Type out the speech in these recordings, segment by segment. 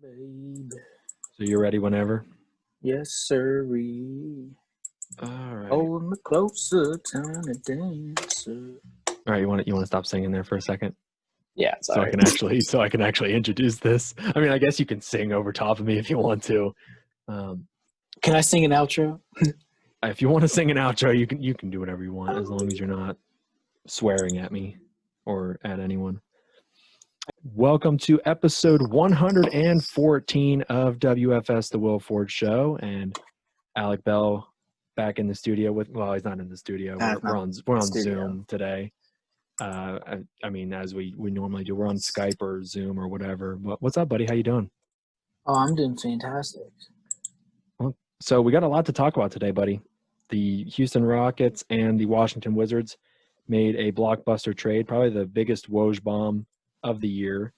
Baby. So you're ready whenever? Yes, sirree. All right. Hold me closer, tiny dancer. All right. You want to stop singing there for a second, Yeah, so sorry. I can actually introduce this. I mean, I guess you can sing over top of me if you want to. Can I sing an outro? If you want to sing an outro, you can do whatever you want as long as you're not swearing at me or at anyone. Welcome to episode 114 of WFS, the Will Ford Show, and Alec Bell back in the studio with. Well, he's not in the studio. We're on Zoom today. I mean, as we normally do, we're on Skype or Zoom or whatever. What's up, buddy? How you doing? Oh, I'm doing fantastic. Well, so we got a lot to talk about today, buddy. The Houston Rockets and the Washington Wizards made a blockbuster trade, probably the biggest Woj bomb of the year.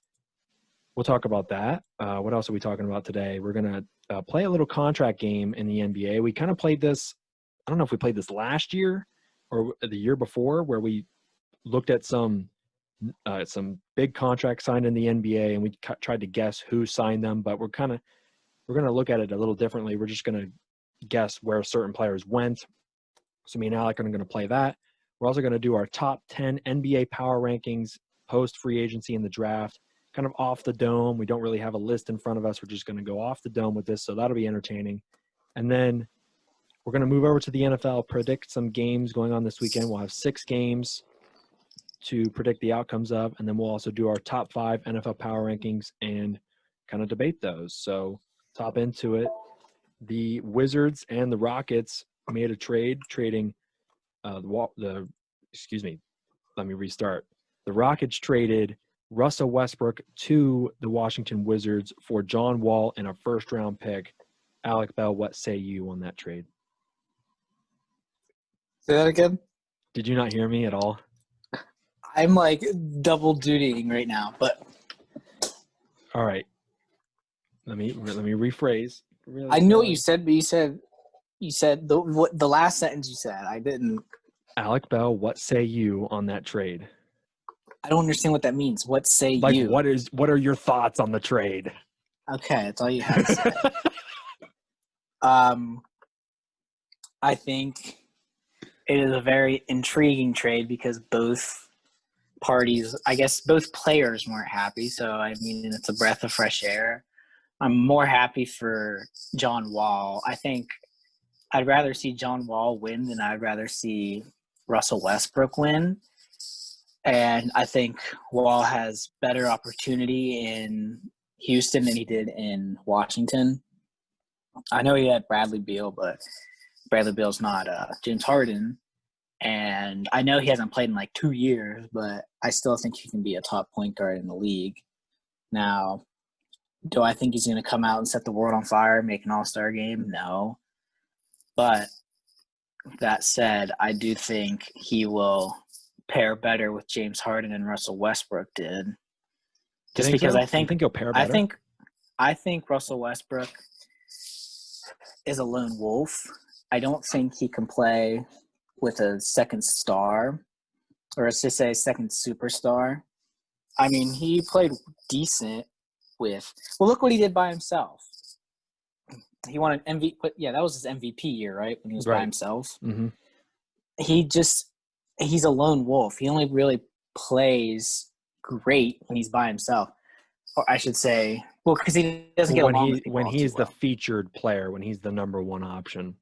We'll talk about that. What else are we talking about today? We're going to play a little contract game in the NBA. We kind of played this, I don't know if we played this last year or the year before, where we looked at some big contracts signed in the NBA and we tried to guess who signed them, but we're going to look at it a little differently. We're just going to guess where certain players went. So me and Alec are going to play that. We're also going to do our top 10 NBA power rankings post free agency in the draft, kind of off the dome. We don't really have a list in front of us. We're just going to go off the dome with this. So that'll be entertaining. And then we're going to move over to the NFL, predict some games going on this weekend. We'll have 6 games to predict the outcomes of, and then we'll also do our top 5 NFL power rankings and kind of debate those. So top into it. The Wizards and the Rockets made a trade, trading excuse me, let me restart. The Rockets traded Russell Westbrook to the Washington Wizards for John Wall and a first-round pick. Alec Bell, what say you on that trade? Say that again? Did you not hear me at all? I'm like double dutying right now, but All right. Let me rephrase. Really I know what you said, but you said the last sentence you said. I didn't. Alec Bell, what say you on that trade? I don't understand what that means. What say Like, you? what are your thoughts on the trade? Okay, that's all you have to say. I think it is a very intriguing trade because both parties, I guess both players weren't happy. So, I mean, it's a breath of fresh air. I'm more happy for John Wall. I think I'd rather see John Wall win than I'd rather see Russell Westbrook win. And I think Wall has better opportunity in Houston than he did in Washington. I know he had Bradley Beal, but Bradley Beal's not James Harden. And I know he hasn't played in like 2 years, but I still think he can be a top point guard in the league. Now, do I think he's going to come out and set the world on fire, make an all-star game? No. But that said, I do think he will pair better with James Harden and Russell Westbrook did. Just because I think he'll pair better. I think Russell Westbrook is a lone wolf. I don't think he can play with a second star, or let's just say second superstar. I mean, he played decent with – well, look what he did by himself. He won an MVP – yeah, that was his MVP year, right, when he was by himself. Mm-hmm. He's a lone wolf. He only really plays great when he's by himself. Or I should say, well, because he doesn't get along with people when he's the well. featured player, when he's the number one option.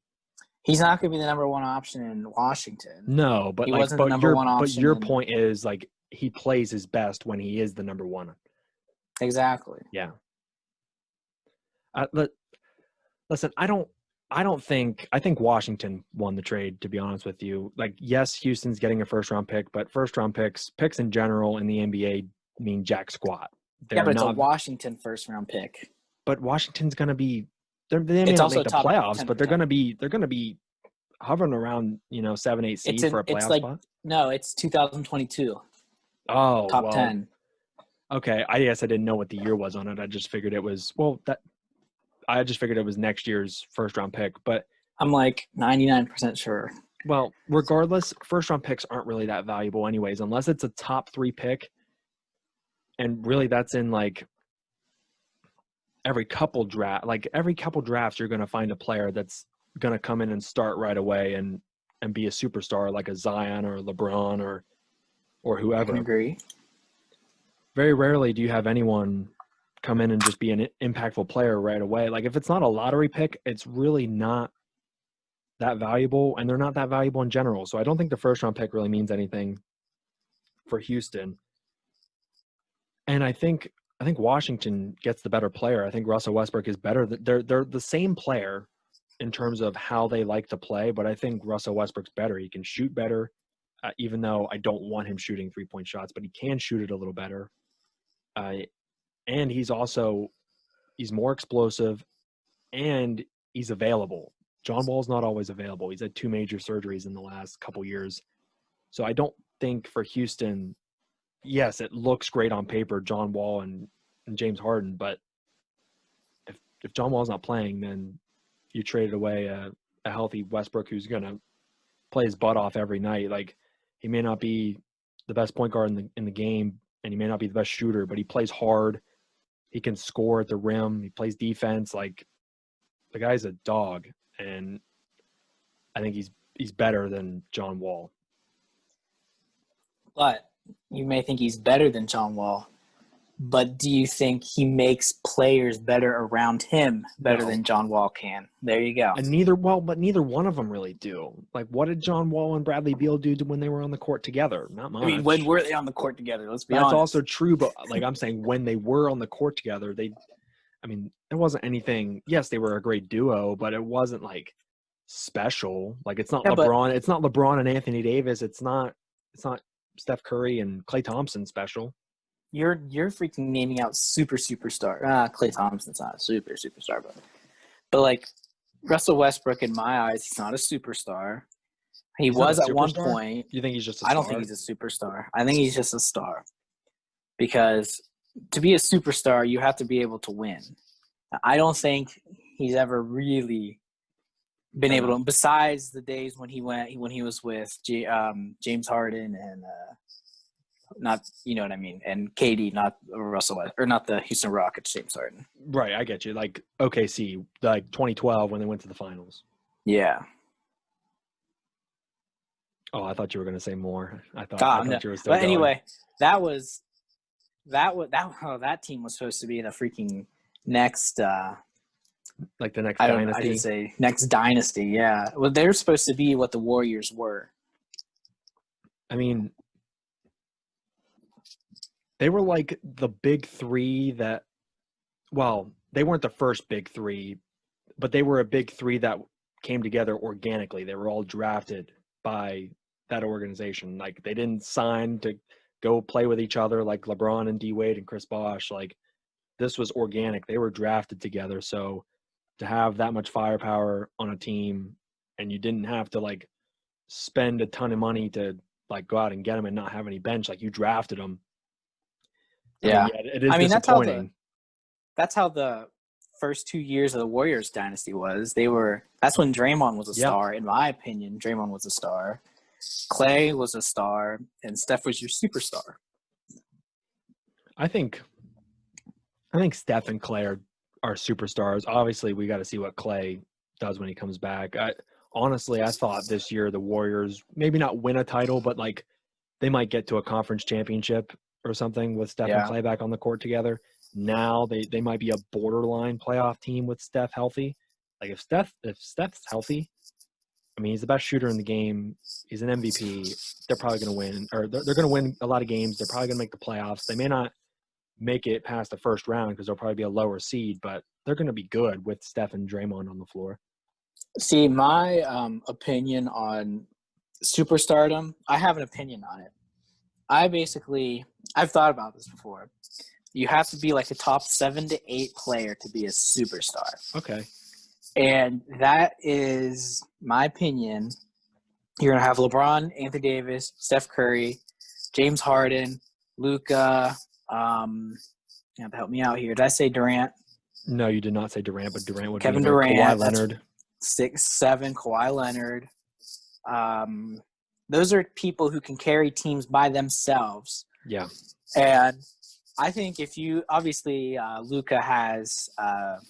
He's not going to be the number one option in Washington. No, but he wasn't the number one option. But your point is, like, he plays his best when he is the number one. Exactly. Yeah. Listen, I think Washington won the trade, to be honest with you. Like, yes, Houston's getting a first-round pick, but first-round picks in general in the NBA mean jack squat. But it's a Washington first-round pick. But Washington's going to be – they may not make the playoffs, but they're going to be hovering around, 7-8 seed for a playoff spot. No, it's 2022. Oh, top 10. Okay, I guess I didn't know what the year was on it. I just figured it was next year's first-round pick, but I'm like 99% sure. Well, regardless, first-round picks aren't really that valuable anyways, unless it's a top 3 pick, and really that's in like every couple drafts, you're going to find a player that's going to come in and start right away and be a superstar like a Zion or LeBron or I whoever. can agree. Very rarely do you have anyone come in and just be an impactful player right away. Like if it's not a lottery pick, it's really not that valuable, and they're not that valuable in general. So I don't think the first round pick really means anything for Houston. And I think Washington gets the better player. I think Russell Westbrook is better. They're the same player in terms of how they like to play, but I think Russell Westbrook's better. He can shoot better, even though I don't want him shooting 3-point shots, but he can shoot it a little better. And he's more explosive, and he's available. John Wall's not always available. He's had 2 major surgeries in the last couple years. So I don't think for Houston, yes, it looks great on paper, John Wall and James Harden, but if John Wall's not playing, then you traded away a healthy Westbrook who's going to play his butt off every night. Like, he may not be the best point guard in the game, and he may not be the best shooter, but he plays hard. He can score at the rim. He plays defense. Like, the guy's a dog, and I think he's better than John Wall. But you may think he's better than John Wall, but do you think he makes players better around him better than John Wall can? There you go. And neither one of them really do. Like, what did John Wall and Bradley Beal do when they were on the court together? Not much. I mean, when were they on the court together? Let's be That's honest. also true, but like I'm saying, when they were on the court together, there wasn't anything. Yes, they were a great duo, but it wasn't like special. Like, it's not LeBron. It's not LeBron and Anthony Davis. It's not Steph Curry and Klay Thompson special. You're freaking naming out superstar. Klay Thompson's not a superstar, but like Russell Westbrook, in my eyes, he's not a superstar. He was at one point. You think he's just a star? I don't think he's a superstar. I think he's just a star. Because to be a superstar, you have to be able to win. I don't think he's ever really been able to, besides the days when he was with James Harden and not, you know what I mean, and KD, not Russell Westbrook, or not the Houston Rockets, James Harden. Right, I get you. Like OKC, like 2012 when they went to the finals. Yeah. Oh, I thought you were going to say more. I thought you were still But going. anyway, that team was supposed to be the freaking next like the next dynasty. I didn't say next dynasty, yeah. Well, they're supposed to be what the Warriors were. I mean, they were like the big three that, well, they weren't the first big three, but they were a big three that came together organically. They were all drafted by that organization. Like, they didn't sign to go play with each other like LeBron and D Wade and Chris Bosh. Like, this was organic. They were drafted together. So to have that much firepower on a team, and you didn't have to like spend a ton of money to like go out and get them and not have any bench, like you drafted them. Yeah, it is disappointing. That's how the first 2 years of the Warriors dynasty was. That's when Draymond was a star. In my opinion, Draymond was a star. Klay was a star, and Steph was your superstar. I think Steph and Klay are superstars. Obviously, we got to see what Klay does when he comes back. Honestly, I thought this year the Warriors maybe not win a title, but like they might get to a conference championship or something with Steph and Klay back on the court together. Now they might be a borderline playoff team with Steph healthy. Like if Steph's healthy, I mean, he's the best shooter in the game. He's an MVP. They're probably going to win, or they're going to win a lot of games. They're probably going to make the playoffs. They may not make it past the first round because they'll probably be a lower seed, but they're going to be good with Steph and Draymond on the floor. See, my opinion on superstardom, I have an opinion on it. I've thought about this before. You have to be like a top 7 to 8 player to be a superstar. Okay. And that is my opinion. You're going to have LeBron, Anthony Davis, Steph Curry, James Harden, Luka. You have to help me out here. Did I say Durant? No, you did not say Durant, but Durant would Kevin be there. Durant, Kawhi Leonard. 6'7", Kawhi Leonard. Those are people who can carry teams by themselves. Yeah. And I think if you obviously Luka has Porzingis.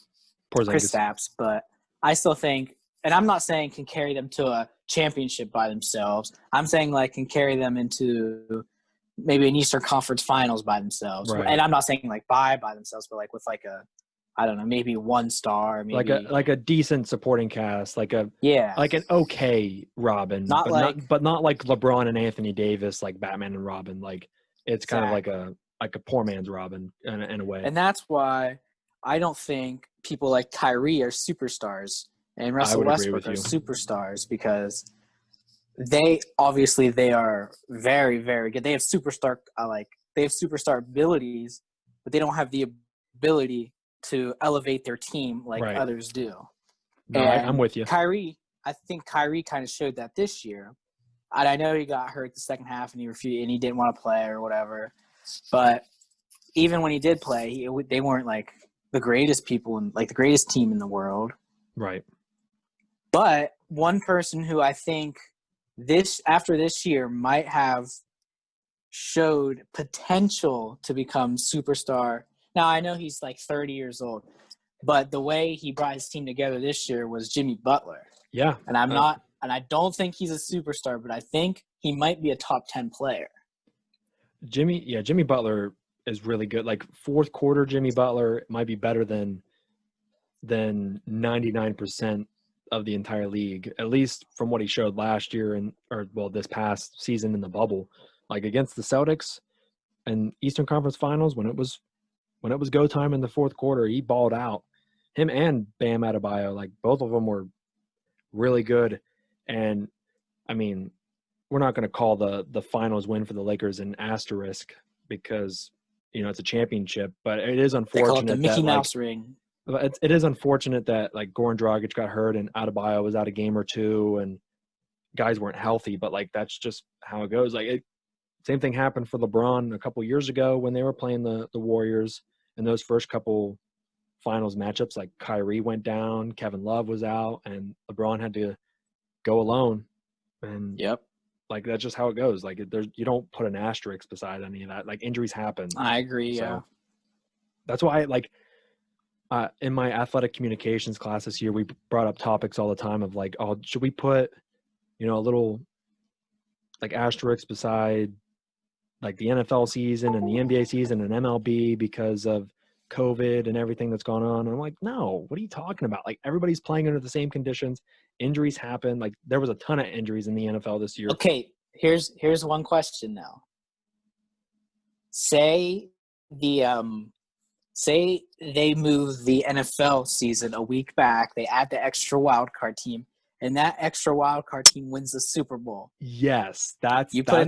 Kristaps, but I still think, and I'm not saying can carry them to a championship by themselves. I'm saying like can carry them into maybe an Eastern Conference Finals by themselves. Right. And I'm not saying like by themselves, but like with like a, I don't know, maybe one star, maybe like a decent supporting cast, like an okay Robin, not not like LeBron and Anthony Davis, like Batman and Robin. Like it's kind of like a poor man's Robin in a way. And that's why I don't think people like Kyrie are superstars and Russell Westbrook are superstars, because they are very, very good. They have superstar abilities, but they don't have the ability to elevate their team like others do. No, I'm with you. I think Kyrie kind of showed that this year. And I know he got hurt the second half and he didn't want to play or whatever. But even when he did play, they weren't like the greatest people and like the greatest team in the world. Right. But one person who I think after this year might have showed potential to become superstar. Now, I know he's like 30 years old, but the way he brought his team together this year was Jimmy Butler. Yeah. And I don't think he's a superstar, but I think he might be a top 10 player. Jimmy Butler is really good. Like fourth quarter Jimmy Butler might be better than 99% of the entire league, at least from what he showed last year this past season in the bubble, like against the Celtics and Eastern Conference Finals when it was go time in the fourth quarter, he balled out. Him and Bam Adebayo, like both of them were really good. And I mean, we're not going to call the finals win for the Lakers an asterisk because, it's a championship, but it is unfortunate. They call it the Mickey Mouse ring. It is unfortunate that like Goran Dragic got hurt and Adebayo was out a game or two and guys weren't healthy, but like that's just how it goes. Like same thing happened for LeBron a couple years ago when they were playing the Warriors in those first couple finals matchups. Like Kyrie went down, Kevin Love was out, and LeBron had to go alone. And like that's just how it goes. Like you don't put an asterisk beside any of that. Like injuries happen. I agree. So that's why in my athletic communications class this year, we brought up topics all the time of like, oh, should we put, a little like asterisk beside like the NFL season and the NBA season and MLB because of COVID and everything that's gone on? And I'm like, no, what are you talking about? Like everybody's playing under the same conditions. Injuries happen. Like there was a ton of injuries in the NFL this year. Okay, here's one question now. Say they move the NFL season a week back, they add the extra wild card team, and that extra wild card team wins the Super Bowl. Yes, that's where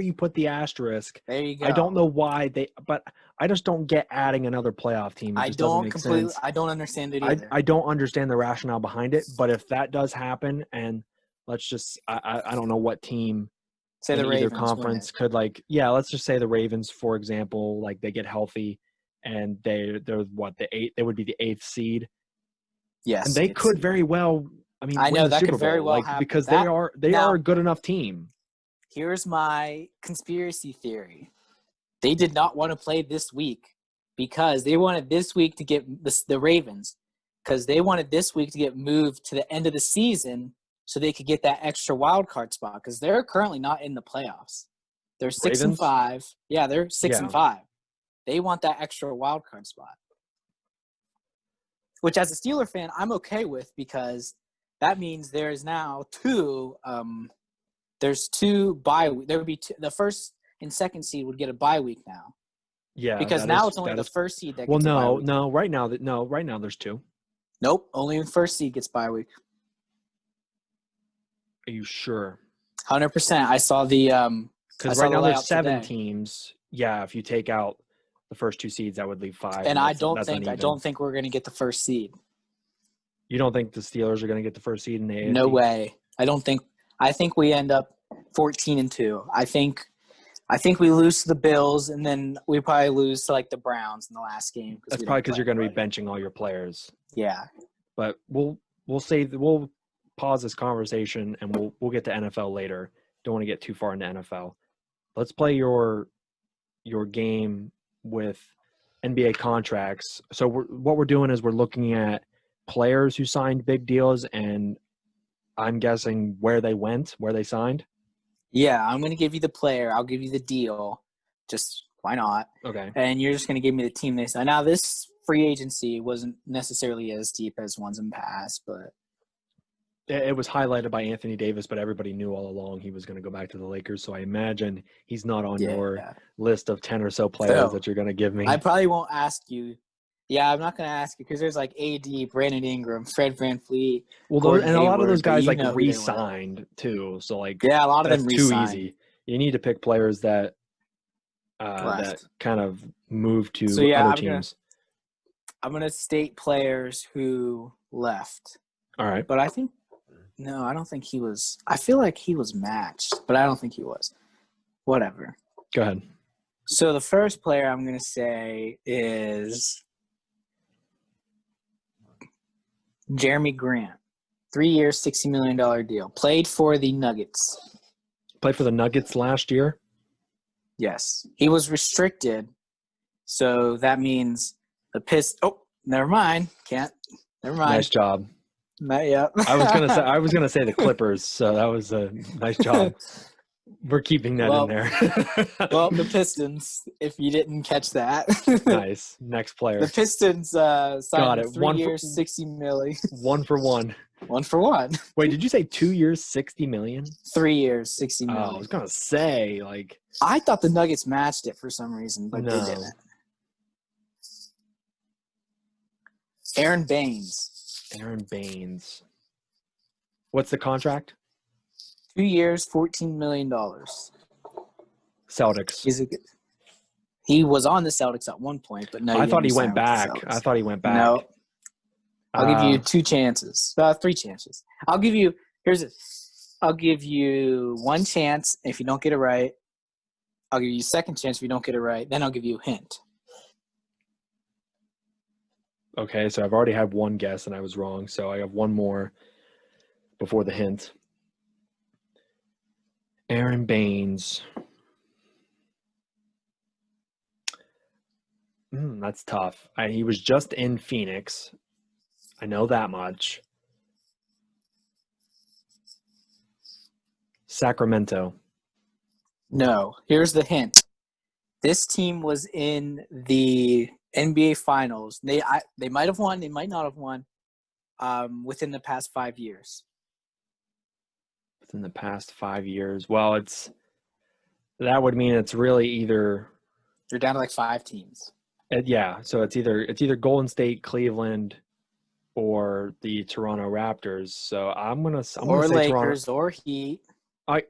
you put the asterisk. There you go. I don't know why but I just don't get adding another playoff team. It doesn't make sense. I don't understand it either. I don't understand the rationale behind it, but if that does happen, and let's just I don't know what team say in the Ravens either conference could let's just say the Ravens, for example, like they get healthy and they're they would be the 8th seed. Yes. And they could very well I know that could very well happen. Because they are a good enough team. Here's my conspiracy theory. They did not want to play this week because they wanted this week to get the Ravens, because they wanted this week to get moved to the end of the season so they could get that extra wild card spot, because they're currently not in the playoffs. They're 6-5. Yeah, they're 6-5. They want that extra wild card spot, which as a Steeler fan, I'm okay with, because that means there's now two bye weeks. There would be the first and second seed would get a bye week now. Yeah, because now it's only the first seed that gets a bye week. Right now there's 2. Nope, only the first seed gets bye week. Are you sure? 100%. I saw the because right now there's 7 teams. Yeah, if you take out the first 2 seeds, that would leave 5. And I don't think we're going to get the first seed. You don't think the Steelers are going to get the first seed in the AFC? No way. I think we end up 14-2. I think we lose to the Bills, and then we probably lose to like the Browns in the last game. That's probably because you're going to be benching all your players. Yeah. But we'll pause this conversation and we'll get to NFL later. Don't want to get too far into NFL. Let's play your your game with NBA contracts. So what we're doing is we're looking at players who signed big deals, and I'm guessing where they went, where they signed. Yeah, I'm going to give you the player. I'll give you the deal. Just why not? Okay. And you're just going to give me the team they signed. Now, this free agency wasn't necessarily as deep as ones in past, but it was highlighted by Anthony Davis, but everybody knew all along he was going to go back to the Lakers. So I imagine he's not on your list of 10 or so players that you're going to give me. I probably won't ask you. Yeah, I'm not going to ask you because there's like AD, Brandon Ingram, Fred VanVleet. Well, and a lot of those guys like re-signed too. So like, yeah, a lot of them re-signed. Too easy. You need to pick players that kind of move to other teams. I'm going to state players who left. All right. But I don't think he was. I feel like he was matched, but I don't think he was. Whatever. Go ahead. So the first player I'm going to say is Jeremy Grant. 3 years, $60 million deal. Played for the Nuggets. Played for the Nuggets last year? Yes. He was restricted, so that means the Pistons. Oh, never mind. Can't. Never mind. Nice job. Not yet. I was gonna say the Clippers, so that was a nice job. We're keeping that in there. Well, the Pistons, if you didn't catch that. Nice. Next player. The Pistons signed 3 years, $60 million. 1 for 1. 1 for 1. Wait, did you say 2 years, $60 million? 3 years, $60 million. Oh, I was gonna say like. I thought the Nuggets matched it for some reason, but they didn't. Aaron Baines. What's the contract? 2 years, $14 million. Celtics. He was on the Celtics at one point, but no. I thought he went back. No. I'll give you 2 chances. 3 chances. I'll give you 1 chance if you don't get it right. I'll give you a second chance if you don't get it right. Then I'll give you a hint. Okay, so I've already had 1 guess and I was wrong, so I have 1 more before the hint. Aaron Baines. That's tough. He was just in Phoenix. I know that much. Sacramento. No. Here's the hint. This team was in the NBA Finals. They might have won. They might not have won within the past 5 years. Within the past 5 years. Well, that would mean it's really either you're down to like 5 teams. Yeah, so it's either Golden State, Cleveland, or the Toronto Raptors. So I'm gonna say Lakers Toronto. Or Heat.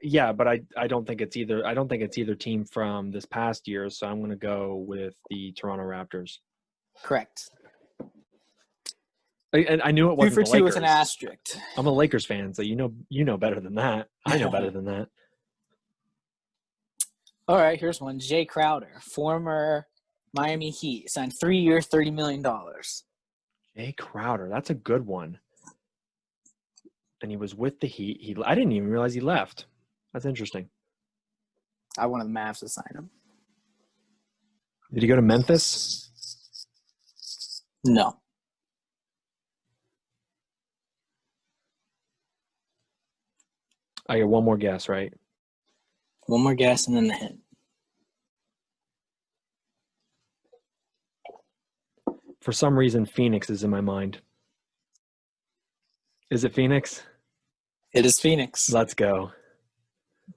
Yeah, but I don't think it's either. I don't think it's either team from this past year. So I'm gonna go with the Toronto Raptors. Correct. And I knew it wasn't 2 for the 2 Lakers. with an asterisk. I'm a Lakers fan, so you know better than that. I know better than that. All right, here's one. Jay Crowder, former Miami Heat, signed 3 years, $30 million. Jay Crowder, that's a good one. And he was with the Heat. I didn't even realize he left. That's interesting. I wanted the Mavs to sign him. Did he go to Memphis? No. I get 1 more guess, right? 1 more guess and then the hint. For some reason, Phoenix is in my mind. Is it Phoenix? It is Phoenix. Let's go.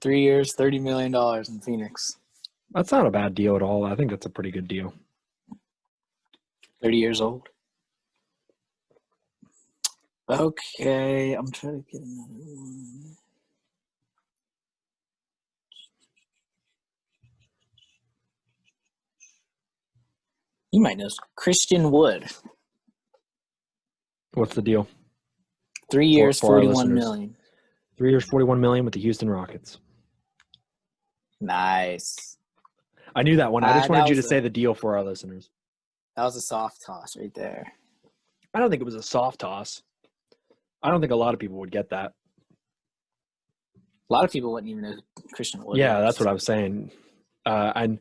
3 years, $30 million in Phoenix. That's not a bad deal at all. I think that's a pretty good deal. 30 years old. Okay, I'm trying to get another one. You might know Christian Wood. What's the deal? 3 years, $41 million. 3 years, $41 million with the Houston Rockets. Nice. I knew that one. I just wanted you to say the deal for our listeners. That was a soft toss right there. I don't think it was a soft toss. I don't think a lot of people would get that. A lot of people wouldn't even know who Christian Wood Yeah, was. that's what I was saying. And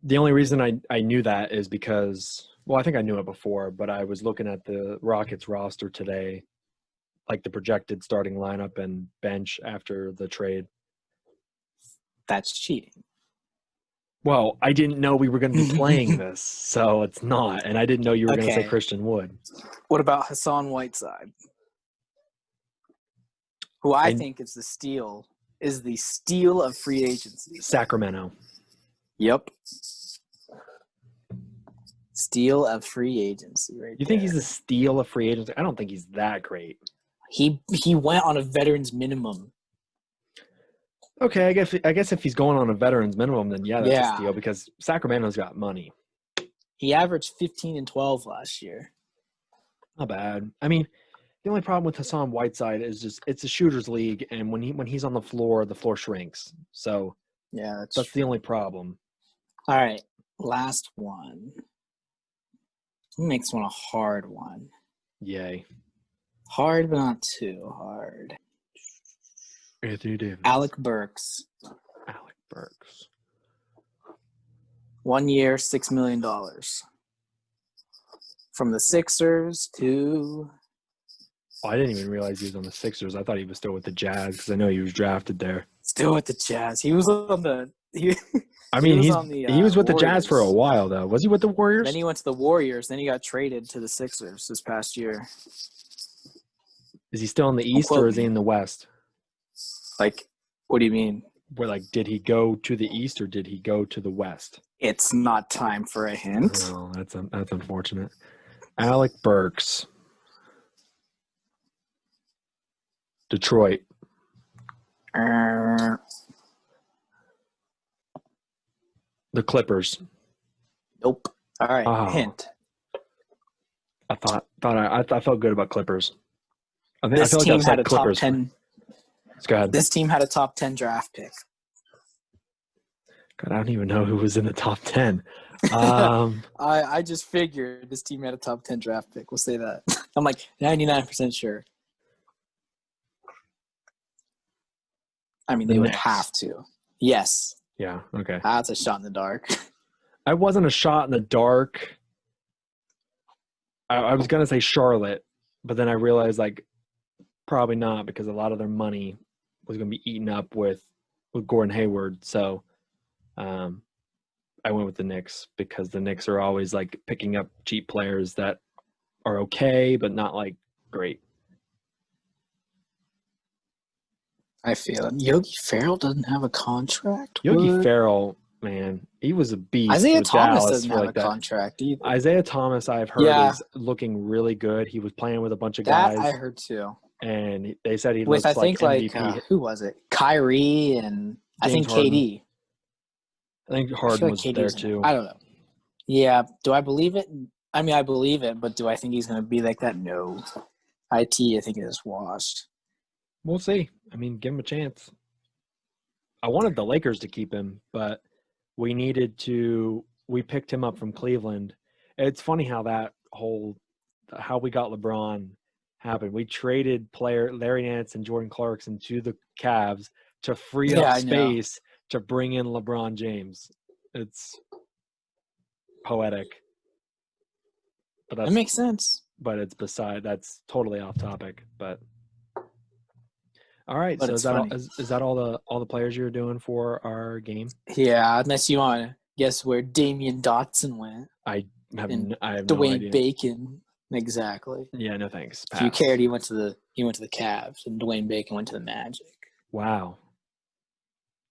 The only reason I knew that is because, well, I think I knew it before, but I was looking at the Rockets roster today, like the projected starting lineup and bench after the trade. That's cheating. Well, I didn't know we were going to be playing this, so it's not. And I didn't know you were going to say Okay. Christian Wood. What about Hassan Whiteside? Who I think is the steal of free agency. Sacramento. Yep. Steal of free agency right You there. think he's a steal of free agency? I don't think he's that great. He went on a veteran's minimum. Okay, I guess if he's going on a veteran's minimum, then that's a steal because Sacramento's got money. He averaged 15 and 12 last year. Not bad. I mean, the only problem with Hassan Whiteside is just it's a shooter's league, and when he's on the floor shrinks. So yeah, that's the only problem. All right, last one. Next one a hard one. Yay. Hard, but not too hard. Anthony Davis. Alec Burks. 1 year, $6 million. From the Sixers to... Oh, I didn't even realize he was on the Sixers. I thought he was still with the Jazz because I know he was drafted there. Still with the Jazz. He was on the... He was with the Warriors. Jazz for a while, though. Was he with the Warriors? Then he went to the Warriors. Then he got traded to the Sixers this past year. Is he still in the East or is he in the West? Like, what do you mean? Where, did he go to the East or did he go to the West? It's not time for a hint. Oh, that's unfortunate. Alec Burks. Detroit. The Clippers. Nope. All right, hint. I felt good about Clippers. This team had a top 10. Let's go ahead. This team had a top 10 draft pick. God, I don't even know who was in the top 10. I just figured this team had a top 10 draft pick. We'll say that. I'm like 99% sure. I mean, they would have to. Yes. Yeah, okay. That's a shot in the dark. I wasn't a shot in the dark. I was going to say Charlotte, but then I realized, probably not because a lot of their money was going to be eaten up with Gordon Hayward. So I went with the Knicks because the Knicks are always, picking up cheap players that are okay but not, great. I feel it. Yogi Ferrell doesn't have a contract? Yogi Ferrell, man, he was a beast. Isaiah Thomas Dallas doesn't have a contract either. Isaiah Thomas, I've heard, is looking really good. He was playing with a bunch of guys. That I heard too. And they said he with, looks I think, MVP. Who was it? Kyrie and I think Harden. KD. I think Harden was there too. I don't know. Yeah. Do I believe it? I mean, I believe it, but do I think he's going to be like that? No. I think it is washed. We'll see. I mean, give him a chance. I wanted the Lakers to keep him, but we picked him up from Cleveland. It's funny how how we got LeBron happened. We traded player Larry Nance and Jordan Clarkson to the Cavs to free up space to bring in LeBron James. It's poetic. But that makes sense. But that's totally off topic. But all right, but so is that all the players you're doing for our game? Yeah, unless you want to guess where Damian Dotson went. I have no idea. Dwayne Bacon, exactly. Yeah, no thanks. Pass. If you cared, he went to the Cavs, and Dwayne Bacon went to the Magic. Wow,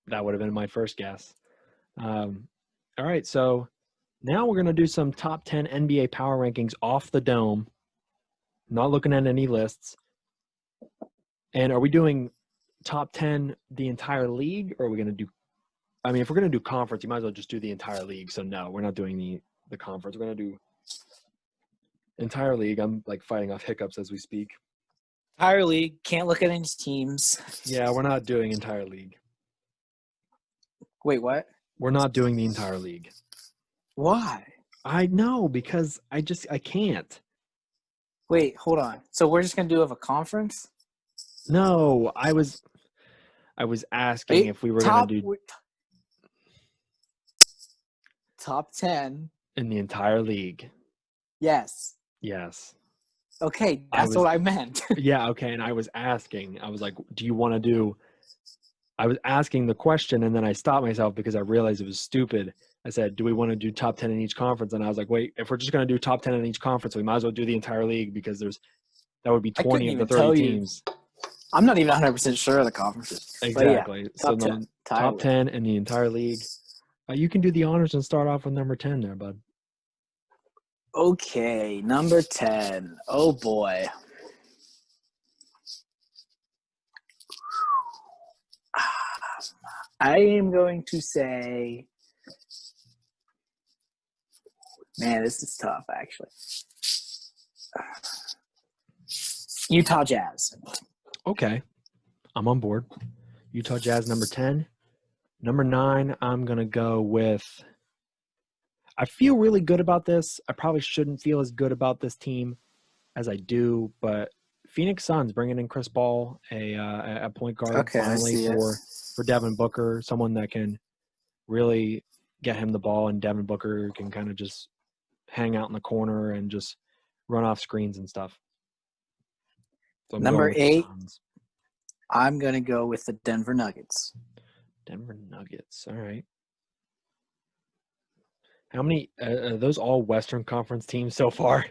that would have been my first guess. All right, so now we're gonna do some top 10 NBA power rankings off the dome. Not looking at any lists. And are we doing top 10 the entire league, or are we going to do – I mean, if we're going to do conference, you might as well just do the entire league. So, no, we're not doing the conference. We're going to do entire league. I'm, fighting off hiccups as we speak. Entire league. Can't look at any teams. Yeah, we're not doing entire league. Wait, what? We're not doing the entire league. Why? I know, because I can't. Wait, hold on. So we're just going to do a conference? No, I was asking if we were going to do top 10. In the entire league. Yes. Yes. Okay, that's what I meant. Yeah, okay. And I was asking, I was like, do you want to do, I was asking the question and then I stopped myself because I realized it was stupid. I said, do we want to do top 10 in each conference? And I was like, wait, if we're just going to do top 10 in each conference, we might as well do the entire league because that would be 20 of the 30 teams. I'm not even 100% sure of the conferences. Exactly. Yeah, so top 10 in the entire league. You can do the honors and start off with number 10 there, bud. Okay, number 10. Oh, boy. I am going to say, man, this is tough, actually. Utah Jazz. Okay. I'm on board. Utah Jazz, number 10. Number 9, I'm going to go with – I feel really good about this. I probably shouldn't feel as good about this team as I do, but Phoenix Suns bringing in Chris Paul, a point guard finally for Devin Booker, someone that can really get him the ball, and Devin Booker can kind of just hang out in the corner and just run off screens and stuff. So number 8, I'm going to go with the Denver Nuggets. Denver Nuggets. All right. How many are those all Western Conference teams so far?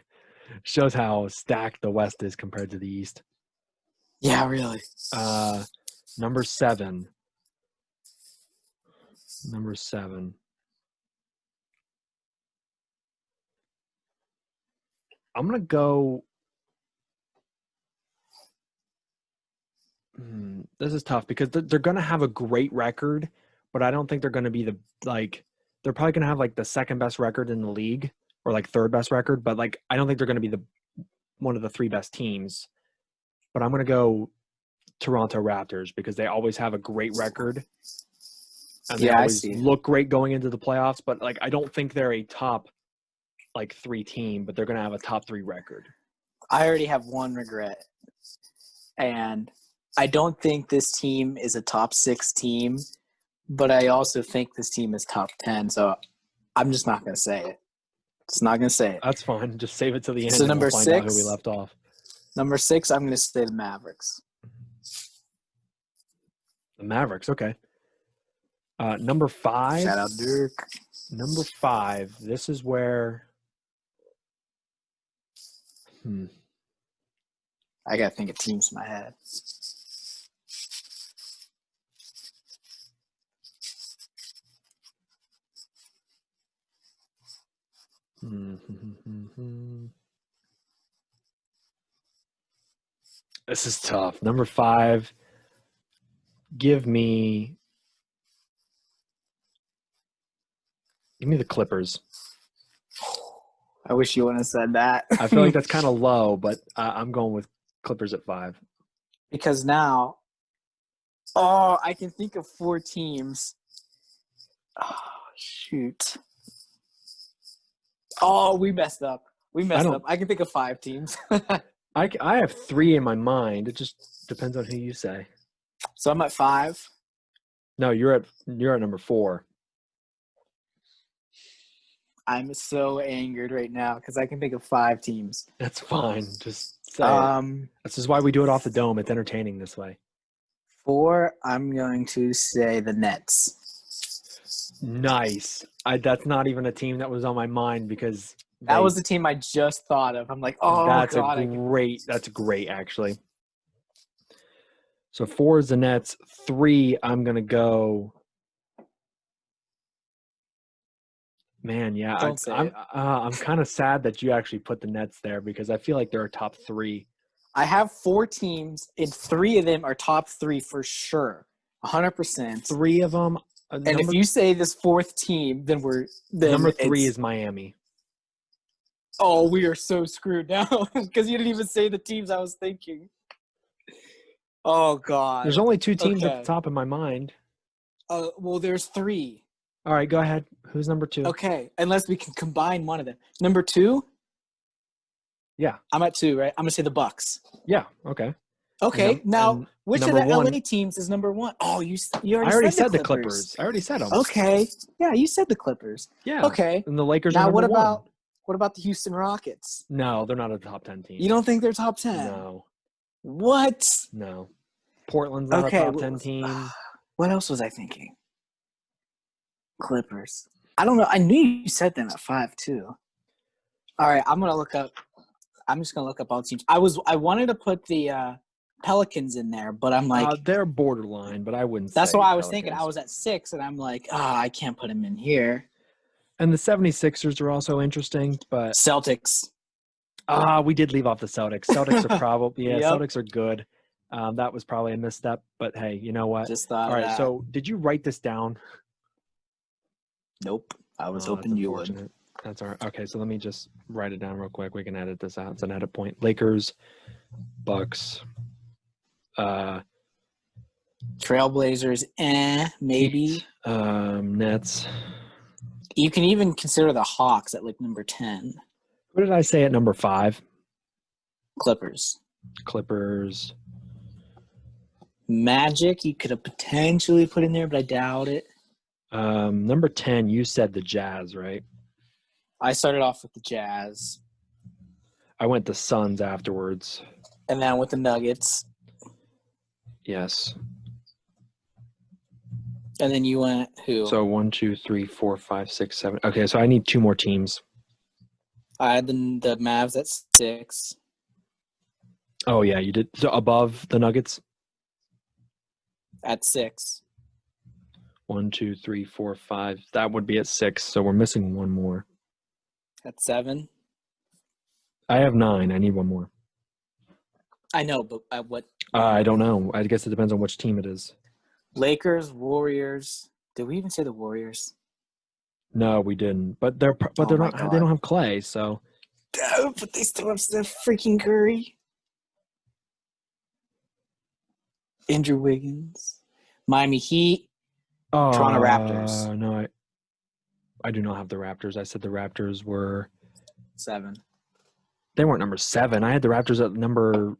Shows how stacked the West is compared to the East. Yeah, really. Number 7. Number 7. I'm going to go this is tough because they're going to have a great record, but I don't think they're going to be they're probably going to have like the second best record in the league or like third best record, but like I don't think they're going to be one of the 3 best teams. But I'm going to go Toronto Raptors because they always have a great record. And they always look great going into the playoffs, but like I don't think they're a top 3 team, but they're going to have a top 3 record. I already have one regret. And I don't think this team is a top 6 team, but I also think this team is top 10. So I'm just not going to say it. Just not going to say it. That's fine. Just save it to the end. So and number we'll find 6, out who we left off. Number 6, I'm going to say the Mavericks. The Mavericks, okay. Number 5. Shout out Dirk. Number 5. This is where. I got to think of teams in my head. This is tough. Number 5. Give me the Clippers. I wish you wouldn't have said that. I feel like that's kind of low, but I'm going with Clippers at 5. Because now, I can think of 4 teams. Oh, shoot. Oh, we messed up. I can think of 5 teams. I have 3 in my mind. It just depends on who you say. So I'm at 5. No, you're at number 4. I'm so angered right now because I can think of 5 teams. That's fine. Just say it. This is why we do it off the dome. It's entertaining this way. 4, I'm going to say the Nets. Nice. That's not even a team that was on my mind because that was the team I just thought of. I'm like, oh, that's God. That's great, actually. So 4 is the Nets. 3, I'm going to go. Man, yeah. I'm kind of sad that you actually put the Nets there because I feel like they're a top 3. I have 4 teams, and 3 of them are top 3 for sure. 100%. 3 of them. And if you say this 4th team, then number 3 is Miami. Oh, we are so screwed now because you didn't even say the teams I was thinking. Oh, God. There's only 2 teams at the top of my mind. Well, there's 3. All right, go ahead. Who's number 2? Okay, unless we can combine one of them. Number 2? Yeah. I'm at 2, right? I'm going to say the Bucks. Yeah, okay. Okay, now which of number the one, LA teams is number one? Oh, you I already said the Clippers. I already said them. Okay, yeah, you said the Clippers. Yeah. Okay, And the Lakers are now number one. what about the Houston Rockets? No, they're not a top 10 team. You don't think they're top 10? No. What? No. Portland's not a top 10 team. What else was I thinking? Clippers. I don't know. I knew you said them at 5 too. All right, I'm just gonna look up all teams. I wanted to put the Pelicans in there, but I'm like, they're borderline, but I wouldn't. That's say what I was Pelicans. thinking. I was at 6, and I'm like, I can't put him in here. And the 76ers are also interesting, but Celtics. We did leave off the Celtics. Celtics are probably Yep. Celtics are good. That was probably a misstep, but hey, you know what? Just thought. All right, so did you write this down? Nope. I was hoping you would. That's all right. Okay, so let me just write it down real quick. We can edit this out. It's an edit point. Lakers, Bucks, Trailblazers, maybe. Nets. You can even consider the Hawks at like number 10. What did I say at number 5? Clippers. Magic, you could have potentially put in there, but I doubt it. Number 10, you said the Jazz, right? I started off with the Jazz. I went the Suns afterwards. And then with the Nuggets. Yes. And then you went who? So 1, 2, 3, 4, 5, 6, 7. Okay, so I need 2 more teams. I had the Mavs at 6. Oh, yeah, you did. So above the Nuggets? At 6. 1, 2, 3, 4, 5. That would be at 6, so we're missing one more. At 7. I have 9. I need one more. I know, but at what? I don't know. I guess it depends on which team it is. Lakers, Warriors. Did we even say the Warriors? No, we didn't. But they're not. God. They don't have Clay, so. But they still have Steph freaking Curry. Andrew Wiggins. Miami Heat. Toronto Raptors. No, I do not have the Raptors. I said the Raptors were 7. They weren't number 7. I had the Raptors at number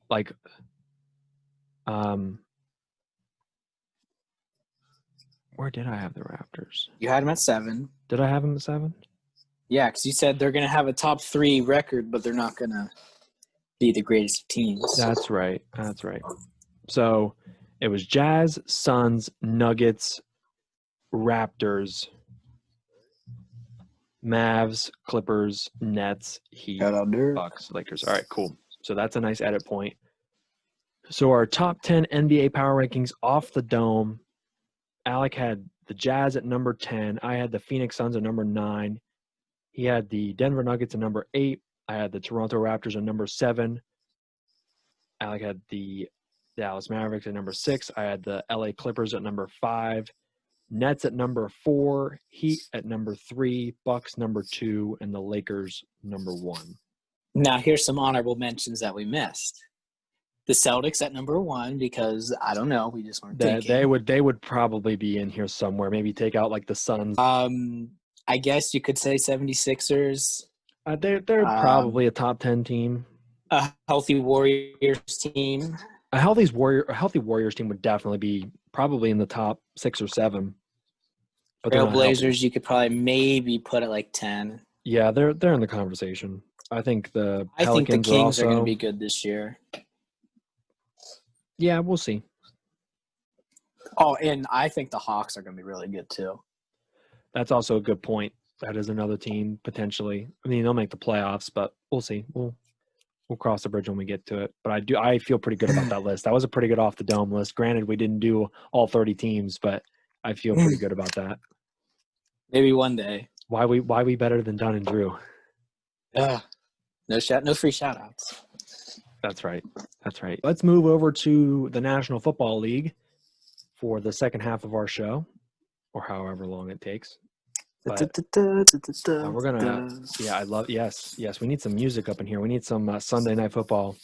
where did I have the Raptors? You had them at 7. Did I have them at 7? Yeah, because you said they're going to have a top 3 record, but they're not going to be the greatest of teams. That's right. So it was Jazz, Suns, Nuggets, Raptors, Mavs, Clippers, Nets, Heat, Bucks, Lakers. All right, cool. So that's a nice edit point. So our top 10 NBA power rankings off the dome. Alec had the Jazz at number 10. I had the Phoenix Suns at number 9. He had the Denver Nuggets at number 8. I had the Toronto Raptors at number 7. Alec had the Dallas Mavericks at number 6. I had the LA Clippers at number 5. Nets at number 4. Heat at number 3. Bucks number 2. And the Lakers number 1. Now here's some honorable mentions that we missed. The Celtics at number 1 because, I don't know, we just weren't thinking. They would probably be in here somewhere. Maybe take out like the Suns. I guess you could say 76ers. They're probably a top 10 team. A healthy Warriors team. A healthy Warriors team would definitely be probably in the top 6 or 7. But Trailblazers, you could probably maybe put at like 10. Yeah, they're in the conversation. I think the Kings are going to be good this year. Yeah, we'll see. Oh, and I think the Hawks are going to be really good too. That's also a good point. That is another team potentially. I mean, they'll make the playoffs, but we'll see. We'll cross the bridge when we get to it. But I feel pretty good about that list. That was a pretty good off the dome list. Granted, we didn't do all 30 teams, but I feel pretty good about that. Maybe one day. Why we better than Dunn and Drew? No free shout outs. That's right. Let's move over to the National Football League for the second half of our show, or however long it takes. But, we're gonna. Yeah, I love. Yes. We need some music up in here. We need some Sunday Night Football.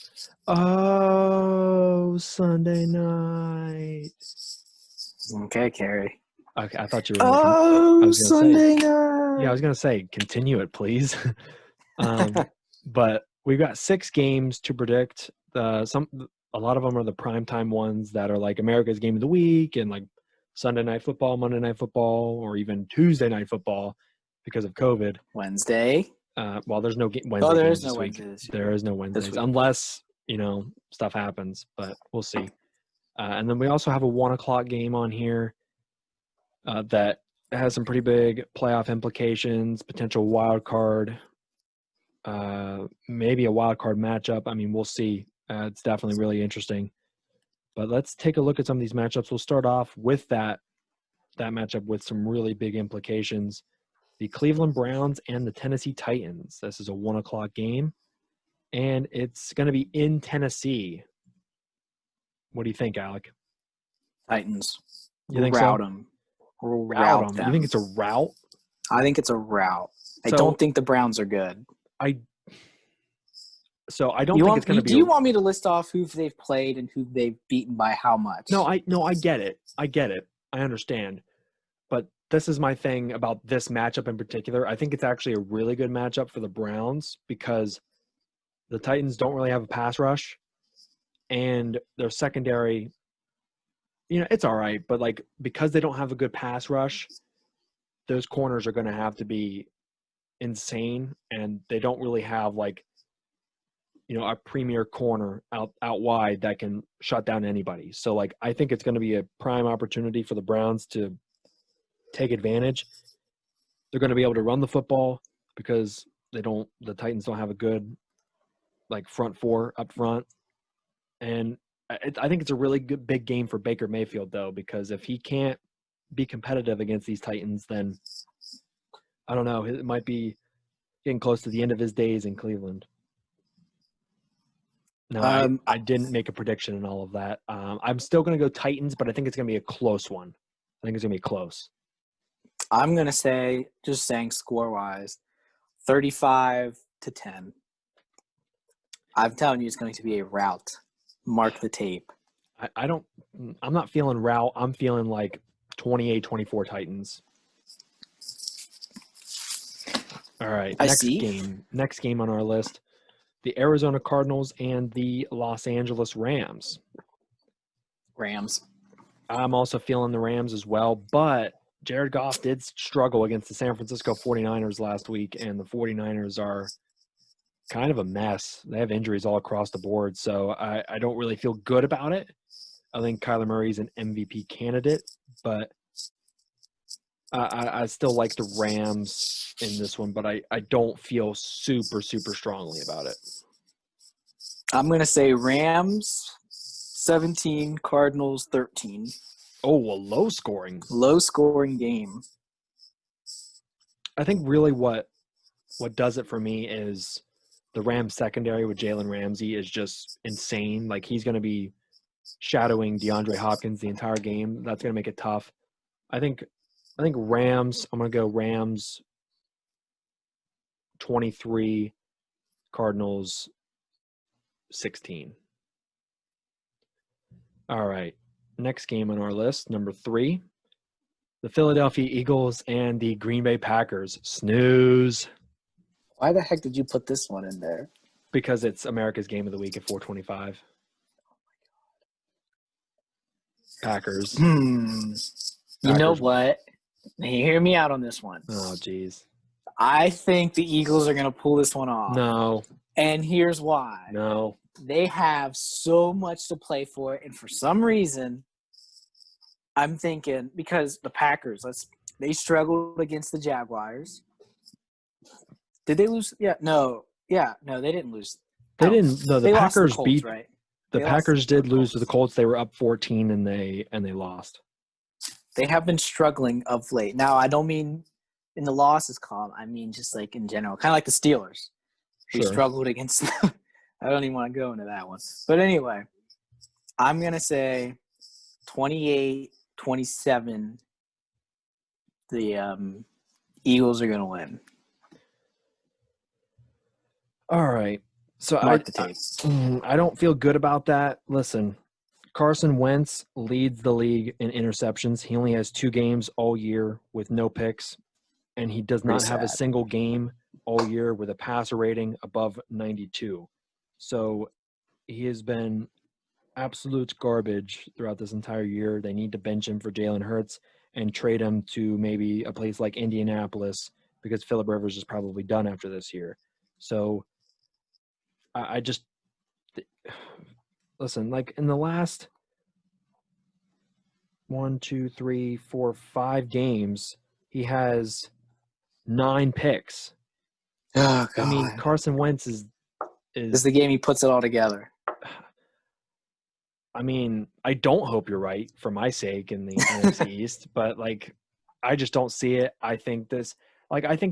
Oh, Sunday night. Okay, Carrie. Okay, I thought you were. Sunday night. Yeah, I was gonna say, continue it, please. But we've got 6 games to predict. a lot of them are the primetime ones that are like America's Game of the Week and like Sunday Night Football, Monday Night Football, or even Tuesday Night Football because of COVID. Wednesday. Well, there's no Wednesday there games is no this week. Wednesday this There is no Wednesdays unless, stuff happens, but we'll see. And then we also have a 1:00 game on here that has some pretty big playoff implications, potential wild card, maybe a wild card matchup. I mean, we'll see. It's definitely really interesting. But let's take a look at some of these matchups. We'll start off with that matchup with some really big implications. The Cleveland Browns and the Tennessee Titans. This is a 1:00 game, and it's going to be in Tennessee. What do you think, Alec? Titans. You think route so? them. Route them. You think it's a route? I think it's a route. I So- don't think the Browns are good. I don't think it's going to be. Do you want me to list off who they've played and who they've beaten by how much? No, I get it. I understand. But this is my thing about this matchup in particular. I think it's actually a really good matchup for the Browns because the Titans don't really have a pass rush, and their secondary, it's all right. But like because they don't have a good pass rush, those corners are going to have to be insane, and they don't really have like a premier corner out wide that can shut down anybody. So like I think it's going to be a prime opportunity for the Browns to take advantage. They're going to be able to run the football because the Titans don't have a good like front four up front. And I think it's a really good big game for Baker Mayfield though, because if he can't be competitive against these Titans, then I don't know, it might be getting close to the end of his days in Cleveland. No, I didn't make a prediction and all of that. I'm still going to go Titans, but I think it's going to be a close one. I think it's going to be close. I'm going to say, just saying score-wise, 35-10. I'm telling you it's going to be a rout. Mark the tape. I'm not feeling rout. I'm feeling like 28-24 Titans. All right, next game on our list. The Arizona Cardinals and the Los Angeles Rams. Rams. I'm also feeling the Rams as well, but Jared Goff did struggle against the San Francisco 49ers last week, and the 49ers are kind of a mess. They have injuries all across the board, so I don't really feel good about it. I think Kyler Murray's an MVP candidate, but I still like the Rams in this one, but I don't feel super, super strongly about it. I'm going to say Rams 17, Cardinals 13. Oh, well, low scoring game. I think really what does it for me is the Rams secondary with Jalen Ramsey is just insane. Like he's going to be shadowing DeAndre Hopkins the entire game. That's going to make it tough. I think Rams, I'm going to go Rams 23, Cardinals 16. All right. Next game on our list, number 3, the Philadelphia Eagles and the Green Bay Packers. Snooze. Why the heck did you put this one in there? Because it's America's Game of the Week at 4:25. Packers. You know what? Hear me out on this one. Oh, geez. I think the Eagles are going to pull this one off. No. And here's why. No. They have so much to play for, and for some reason, I'm thinking because the Packers, they struggled against the Jaguars. Did they lose? No, they didn't lose. They didn't. No, the Packers Colts, beat. Right? The Packers did lose to the Colts. They were up 14 and they lost. They have been struggling of late. Now, I don't mean in the losses column. I mean just like in general, kind of like the Steelers, who struggled against them. I don't even want to go into that one. But anyway, I'm going to say 28-27, the Eagles are going to win. All right. So Mark the tape. I don't feel good about that. Listen, Carson Wentz leads the league in interceptions. He only has 2 games all year with no picks, and he does not have a single game all year with a passer rating above 92. So he has been absolute garbage throughout this entire year. They need to bench him for Jalen Hurts and trade him to maybe a place like Indianapolis because Phillip Rivers is probably done after this year. So I just listen, like in the last 1, 2, 3, 4, 5 games, he has 9 picks. Oh, I mean, God. Carson Wentz This is the game he puts it all together. I mean, I don't hope you're right for my sake in the NFC East, but like, I just don't see it. I think the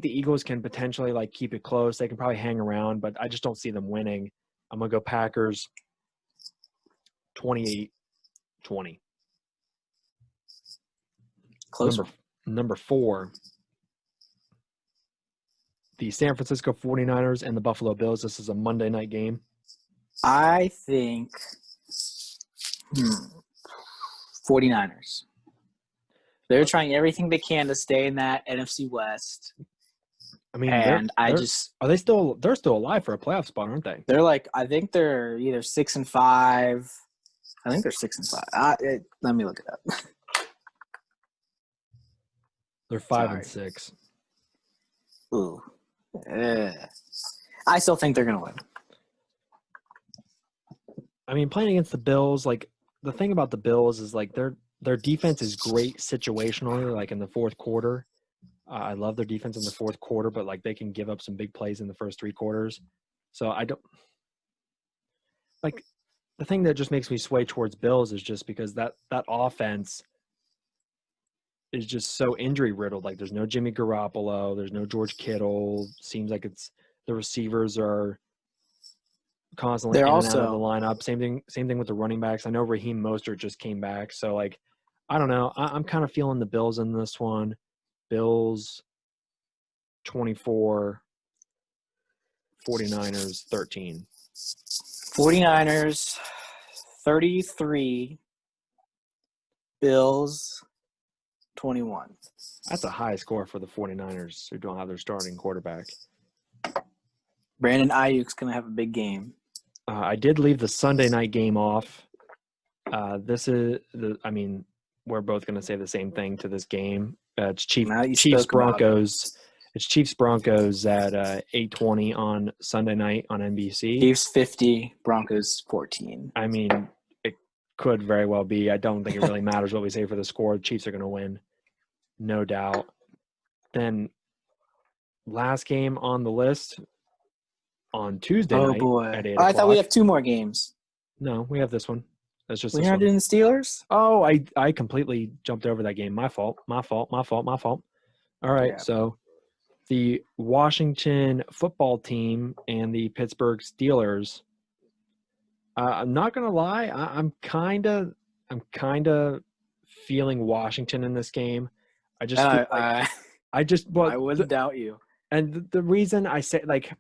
Eagles can potentially like keep it close. They can probably hang around, but I just don't see them winning. I'm gonna go Packers 28-20. Close one. Number 4, the San Francisco 49ers and the Buffalo Bills. This is a Monday night game. I think 49ers. They're trying everything they can to stay in that NFC West. I mean, And they're still alive for a playoff spot, aren't they? they're like, I think they're either 6-5. I think they're 6-5. Let me look it up. They're 5-6. Ooh. I still think they're going to win. I mean, playing against the Bills, like the thing about the Bills is like their defense is great situationally, like in the fourth quarter. I love their defense in the fourth quarter, but like they can give up some big plays in the first 3 quarters. So I don't like the thing that just makes me sway towards Bills is just because that offense is just so injury riddled. Like there's no Jimmy Garoppolo, there's no George Kittle. Seems like the receivers are constantly They're in and out of the also lineup. Same thing with the running backs. I know Raheem Mostert just came back, so like I don't know. I'm kind of feeling the Bills in this one. Bills 24, 49ers 13. 49ers 33, Bills 21. That's a high score for the 49ers who don't have their starting quarterback. Brandon Ayuk's going to have a big game. I did leave the Sunday night game off. We're both going to say the same thing to this game. It's Chiefs Broncos. It's Chiefs Broncos at 8:20 on Sunday night on NBC. Chiefs 50, Broncos 14. I mean, it could very well be. I don't think it really matters what we say for the score. The Chiefs are going to win, no doubt. Then last game on the list on Tuesday night at 8 o'clock. I thought we have 2 more games. No, we have this one. That's just We're not doing the Steelers? Oh, I completely jumped over that game. My fault. All right, So the Washington football team and the Pittsburgh Steelers. I'm not gonna lie. I'm kind of feeling Washington in this game. I just I wouldn't doubt you. And the reason I say, like,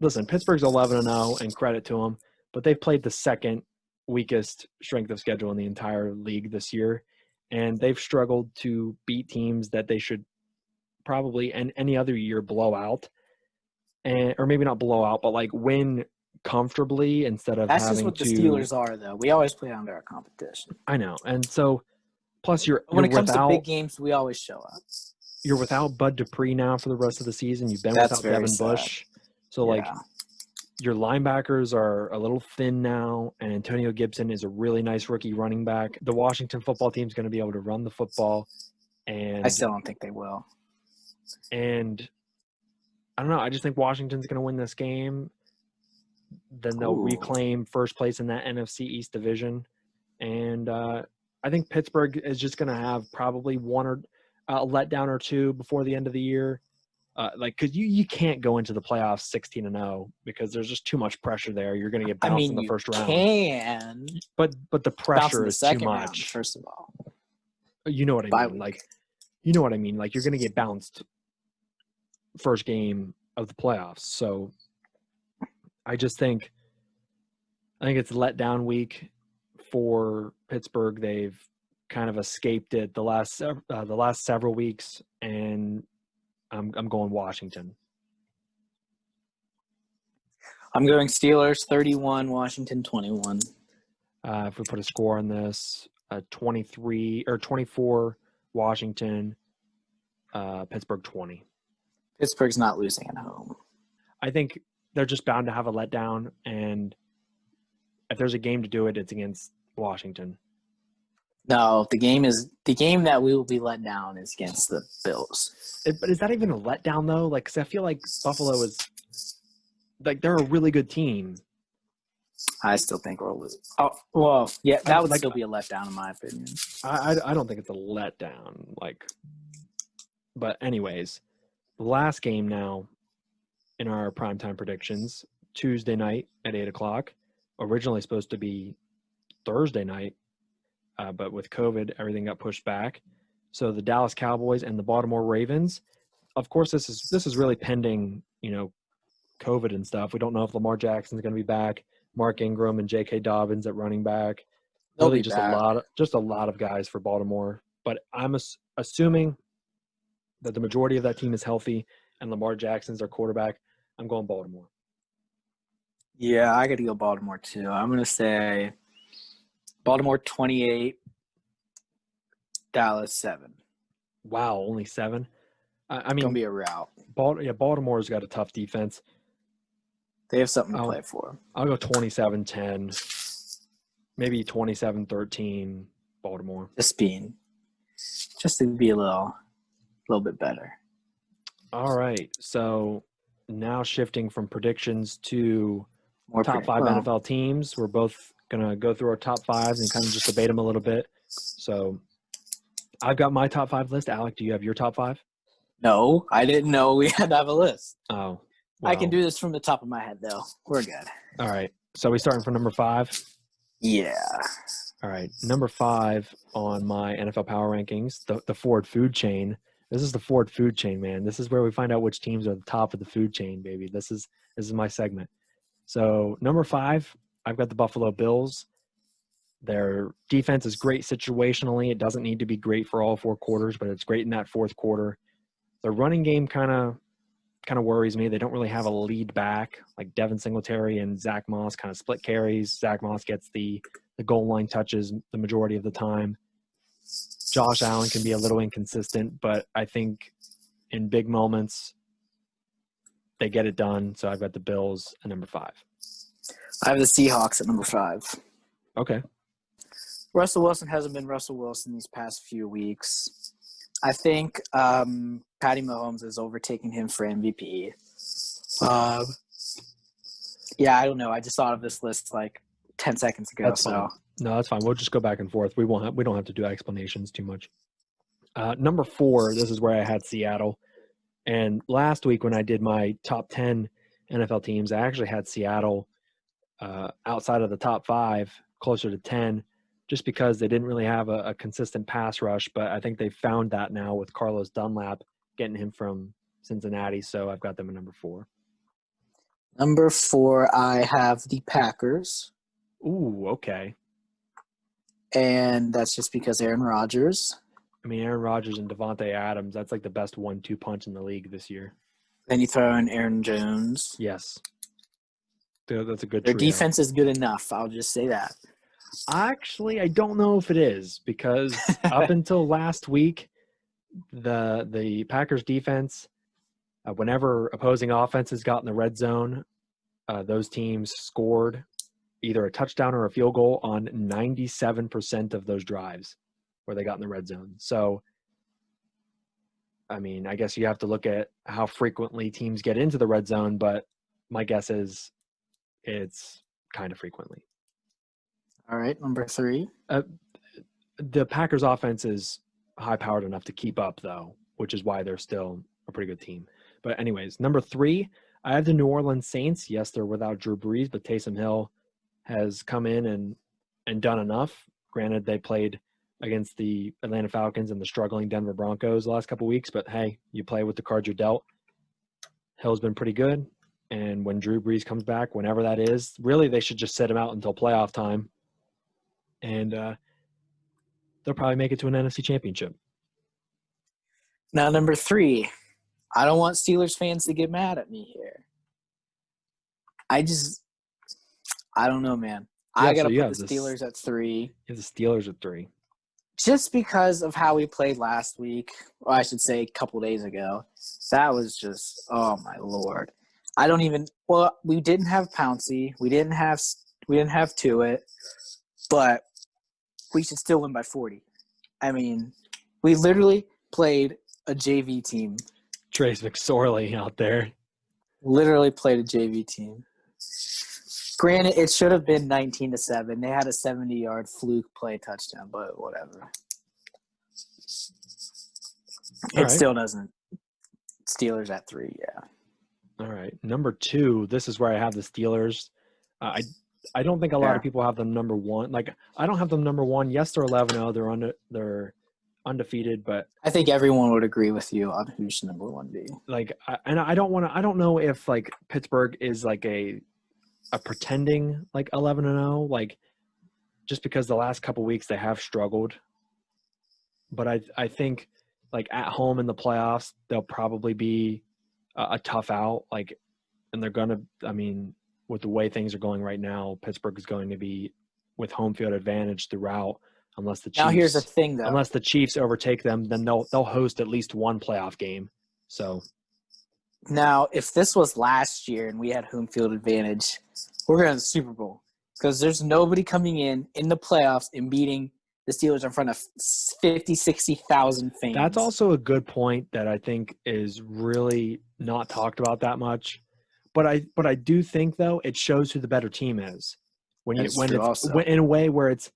listen, Pittsburgh's 11-0, and credit to them, but they've played the second weakest strength of schedule in the entire league this year, and they've struggled to beat teams that they should probably any other year blow out, or maybe not blow out, but like win comfortably instead of That's having just what the Steelers are, though. We always play under our competition. I know, and so plus when it comes to big games, we always show up. You're without Bud Dupree now for the rest of the season. You've been without Devin Bush, so like your linebackers are a little thin now, and Antonio Gibson is a really nice rookie running back. The Washington football team is going to be able to run the football, and I still don't think they will. And I don't know. I just think Washington's going to win this game. Then they'll reclaim first place in that NFC East division. And I think Pittsburgh is just going to have probably one or a letdown or 2 before the end of the year. Because you can't go into the playoffs 16-0 because there's just too much pressure there. You're going to get bounced in the first round. But the pressure is too much. First of all, you know what I mean. You know what I mean. Like you're going to get bounced first game of the playoffs. So I think it's a letdown week for Pittsburgh. They've kind of escaped it the last several weeks, and I'm going Washington. I'm going Steelers 31, Washington 21. If we put a score on this, 23 or 24 Washington, Pittsburgh 20. Pittsburgh's not losing at home. I think they're just bound to have a letdown, and if there's a game to do it, it's against Washington. No, the game that we will be let down is against the Bills. But is that even a letdown though? Like, 'cause I feel like Buffalo is like they're a really good team. I still think we'll lose. Oh, well, yeah, that would Like, still be a letdown in my opinion. I don't think it's a letdown. Like, but anyways, the last game now in our primetime predictions, Tuesday night at 8:00. Originally supposed to be Thursday night, but with COVID, everything got pushed back. So the Dallas Cowboys and the Baltimore Ravens. Of course, this is really pending, COVID and stuff. We don't know if Lamar Jackson's going to be back. Mark Ingram and J.K. Dobbins at running back. They'll Really be just back. a lot of guys for Baltimore. But I'm assuming that the majority of that team is healthy and Lamar Jackson's their quarterback. I'm going Baltimore. Yeah, I got to go Baltimore too. I'm going to say Baltimore 28, Dallas 7. Wow, only 7. I mean, Gonna be a rout. Baltimore's got a tough defense. They have something to play for. I'll go 27-10, maybe 27-13, Baltimore. Just to be a little bit better. All right, so now shifting from predictions to More top 5 NFL teams. We're both gonna go through our top 5s and kind of just debate them a little bit. So I've got my top 5 list. Alec, do you have your top 5? No, I didn't know we had to have a list. Oh. I can do this from the top of my head, though. We're good. All right. So we starting from number 5? Yeah. All right. Number 5 on my NFL Power Rankings, the Ford food chain. This is the Ford food chain, man. This is where we find out which teams are at the top of the food chain, baby. This is my segment. So number 5, I've got the Buffalo Bills. Their defense is great situationally. It doesn't need to be great for all 4 quarters, but it's great in that fourth quarter. Their running game kind of worries me. They don't really have a lead back. Like Devin Singletary and Zach Moss kind of split carries. Zach Moss gets the goal line touches the majority of the time. Josh Allen can be a little inconsistent, but I think in big moments they get it done. So I've got the Bills at number 5. I have the Seahawks at number 5. Okay. Russell Wilson hasn't been Russell Wilson these past few weeks. I think Patty Mahomes has overtaken him for MVP. Yeah, I don't know. I just thought of this list like 10 seconds ago. That's fine. No, that's fine. We'll just go back and forth. We don't have to do explanations too much. Number 4, this is where I had Seattle. And last week when I did my top 10 NFL teams, I actually had Seattle outside of the top 5, closer to 10, just because they didn't really have a consistent pass rush. But I think they found that now with Carlos Dunlap getting him from Cincinnati. So I've got them at number 4. Number 4, I have the Packers. Ooh, okay. And that's just because Aaron Rodgers. I mean, Aaron Rodgers and Devontae Adams, that's like the best 1-2 punch in the league this year. Then you throw in Aaron Jones. Yes. That's a good Their trio. defense is good enough. I'll just say that. Actually, I don't know if it is, because up until last week, the Packers defense, whenever opposing offenses got in the red zone, those teams scored either a touchdown or a field goal on 97% of those drives where they got in the red zone. So, I mean, I guess you have to look at how frequently teams get into the red zone, but my guess is it's kind of frequently. All right, number 3. The Packers offense is high-powered enough to keep up, though, which is why they're still a pretty good team. But anyways, number 3, I have the New Orleans Saints. Yes, they're without Drew Brees, but Taysom Hill has come in and done enough. Granted, they played against the Atlanta Falcons and the struggling Denver Broncos the last couple of weeks, but hey, you play with the cards you're dealt. Hill's been pretty good, and when Drew Brees comes back, whenever that is, really they should just sit him out until playoff time, and they'll probably make it to an NFC Championship. Now, number 3, I don't want Steelers fans to get mad at me here. I don't know, man. I got so to you put have the this. Steelers at 3. You have the Steelers at 3. Just because of how we played last week, or I should say a couple days ago. That was just, oh my Lord. I don't even – well, we didn't have Pouncey. We didn't have Tuitt, but we should still win by 40. I mean, we literally played a JV team. Trace McSorley out there. Literally played a JV team. Granted, it should have been 19-7. They had a 70-yard fluke play touchdown, but whatever. It still doesn't. Steelers at 3, yeah. All right. Number 2, this is where I have the Steelers. I don't think a lot of people have them number 1. Like, I don't have them number 1. Yes, they're 11-0. They're undefeated, but I think everyone would agree with you on who should number 1 be. Like, I don't know if like Pittsburgh is like a pretending like 11-0, like just because the last couple weeks they have struggled. But I think like at home in the playoffs they'll probably be a tough out. Like, and they're gonna. I mean, with the way things are going right now, Pittsburgh is going to be with home field advantage throughout. Unless the Chiefs, now here's the thing, though. Unless the Chiefs overtake them, then they'll host at least one playoff game. So now, if this was last year and we had home field advantage, we're going to the Super Bowl because there's nobody coming in the playoffs and beating the Steelers in front of 50, 60,000 fans. That's also a good point that I think is really not talked about that much. But I do think though it shows who the better team is when it's in a way where it's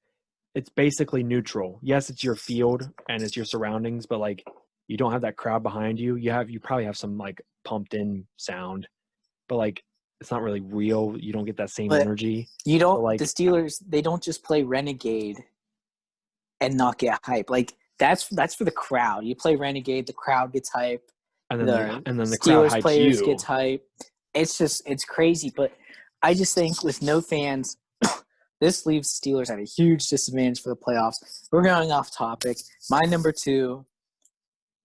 basically neutral. Yes, it's your field and it's your surroundings, but like you don't have that crowd behind you. You probably have some like pumped in sound, but like it's not really real. You don't get that same energy. You don't. So like, the Steelers, they don't just play Renegade and not get hype. Like that's for the crowd. You play Renegade, the crowd gets hype, and then the Steelers crowd hypes players you. Gets hype. It's crazy. But I just think with no fans, this leaves Steelers at a huge disadvantage for the playoffs. We're going off topic. My number 2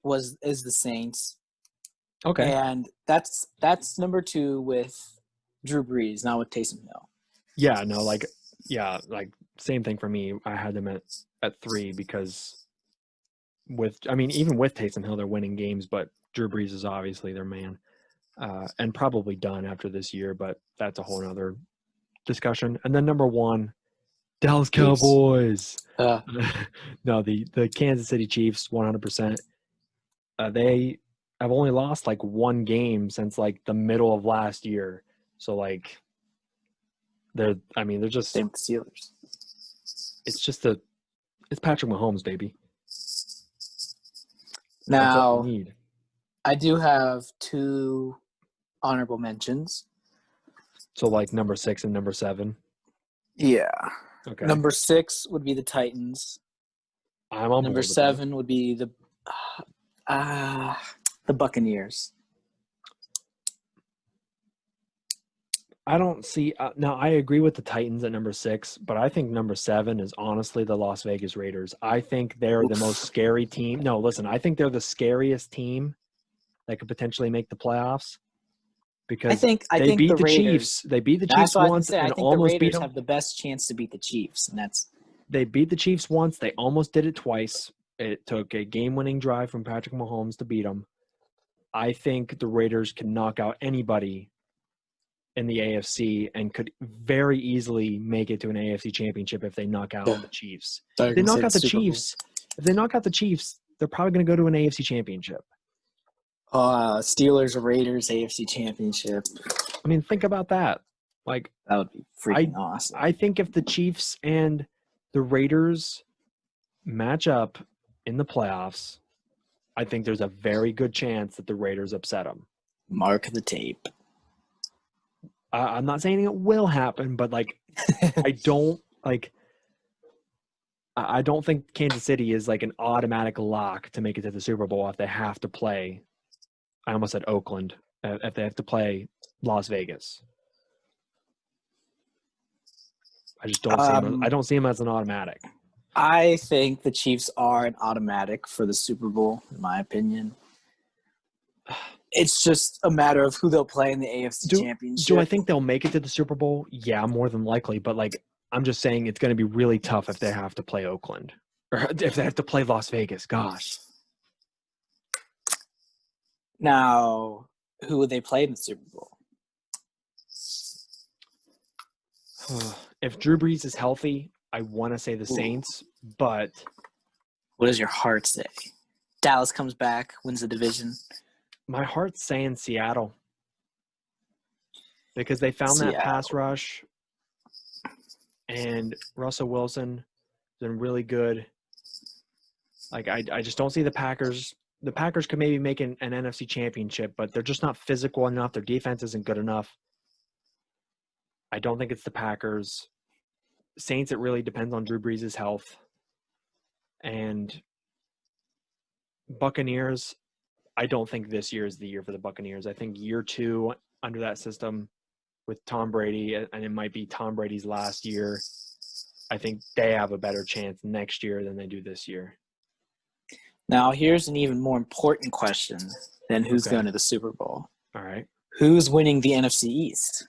is the Saints. Okay. And that's number 2 with Drew Brees, not with Taysom Hill. Yeah, no, like same thing for me. I had them at 3 because even with Taysom Hill, they're winning games, but Drew Brees is obviously their man. And probably done after this year, but that's a whole other discussion. And then number 1, Dallas Cowboys. No, the Kansas City Chiefs, 100%. They have only lost like 1 game since like the middle of last year. So like they're just same with the Steelers. It's Patrick Mahomes, baby. Now I do have 2 honorable mentions. So like number 6 and number 7. Yeah. Okay. Number 6 would be the Titans. I'm on number 7 would be the Buccaneers. I don't see now I agree with the Titans at number 6, but I think number 7 is honestly the Las Vegas Raiders. I think they're the most scary team. No, listen, I think they're the scariest team that could potentially make the playoffs because I think beat the Raiders, Chiefs. They beat the Chiefs once and almost beat them. Have the best chance to beat the Chiefs, and they beat the Chiefs once. They almost did it twice. It took a game-winning drive from Patrick Mahomes to beat them. I think the Raiders can knock out anybody in the AFC and could very easily make it to an AFC championship if they knock out the Chiefs. If they knock out the Chiefs, they're probably going to go to an AFC championship. Steelers or Raiders AFC championship. I mean, think about that. Like that would be freaking awesome. I think if the Chiefs and the Raiders match up in the playoffs, I think there's a very good chance that the Raiders upset them. Mark the tape. I'm not saying it will happen, but like, I don't think Kansas City is like an automatic lock to make it to the Super Bowl if they have to play. I almost said Oakland. If they have to play Las Vegas, I just don't see them. I don't see them as an automatic. I think the Chiefs are an automatic for the Super Bowl, in my opinion. It's just a matter of who they'll play in the AFC Championship. Do I think they'll make it to the Super Bowl? Yeah, more than likely. But, like, I'm just saying it's going to be really tough if they have to play Oakland or if they have to play Las Vegas. Gosh. Now, who would they play in the Super Bowl? If Drew Brees is healthy, I want to say the Saints, but what does your heart say? Dallas comes back, wins the division. My heart's saying Seattle because they found that pass rush, and Russell Wilson has been really good. Like I just don't see the Packers. The Packers could maybe make an NFC championship, but they're just not physical enough. Their defense isn't good enough. I don't think it's the Packers. Saints, it really depends on Drew Brees' health. And Buccaneers, I don't think this year is the year for the Buccaneers. I think year 2 under that system with Tom Brady, and it might be Tom Brady's last year, I think they have a better chance next year than they do this year. Now, here's an even more important question than who's going to the Super Bowl. All right. Who's winning the NFC East?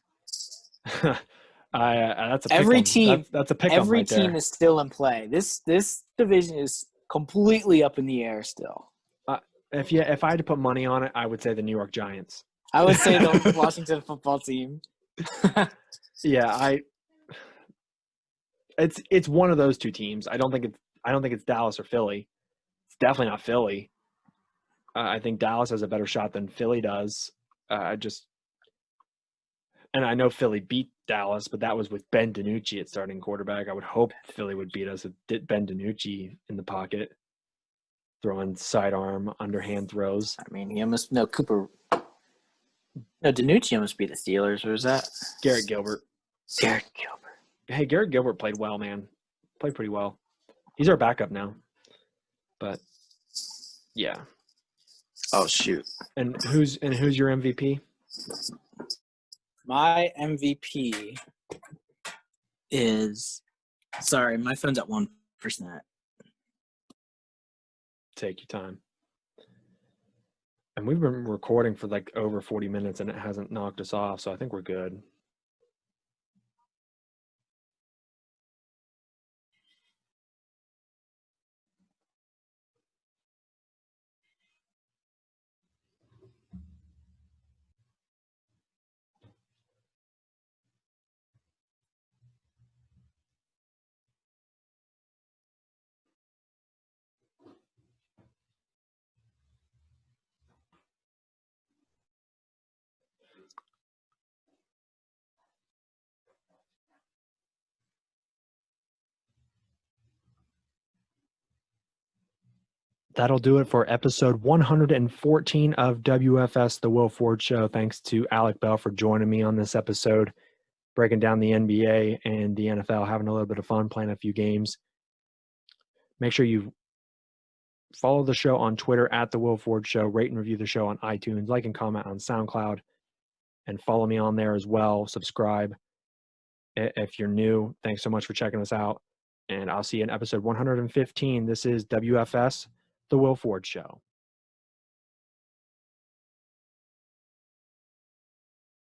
That's a every team. That's a pick. Every right team there. is still in play. This division is completely up in the air still. If I had to put money on it, I would say the New York Giants. I would say the Washington football team. Yeah, it's one of those two teams. I don't think it's Dallas or Philly. It's definitely not Philly. I think Dallas has a better shot than Philly does. And I know Philly beat Dallas, but that was with Ben DiNucci at starting quarterback. I would hope Philly would beat us with Ben DiNucci in the pocket, throwing sidearm, underhand throws. I mean, DiNucci almost beat the Steelers. Or was that? Garrett Gilbert. Garrett Gilbert. Hey, Garrett Gilbert played well, man. Played pretty well. He's our backup now. But, yeah. Oh, shoot. And who's your MVP? My MVP is – sorry, my phone's at 1%. Take your time. And we've been recording for like over 40 minutes and it hasn't knocked us off, so I think we're good. That'll do it for episode 114 of WFS, The Will Ford Show. Thanks to Alec Bell for joining me on this episode, breaking down the NBA and the NFL, having a little bit of fun, playing a few games. Make sure you follow the show on Twitter at The Will Ford Show, rate and review the show on iTunes, like and comment on SoundCloud, and follow me on there as well. Subscribe if you're new. Thanks so much for checking us out, and I'll see you in episode 115. This is WFS, The Will Ford Show.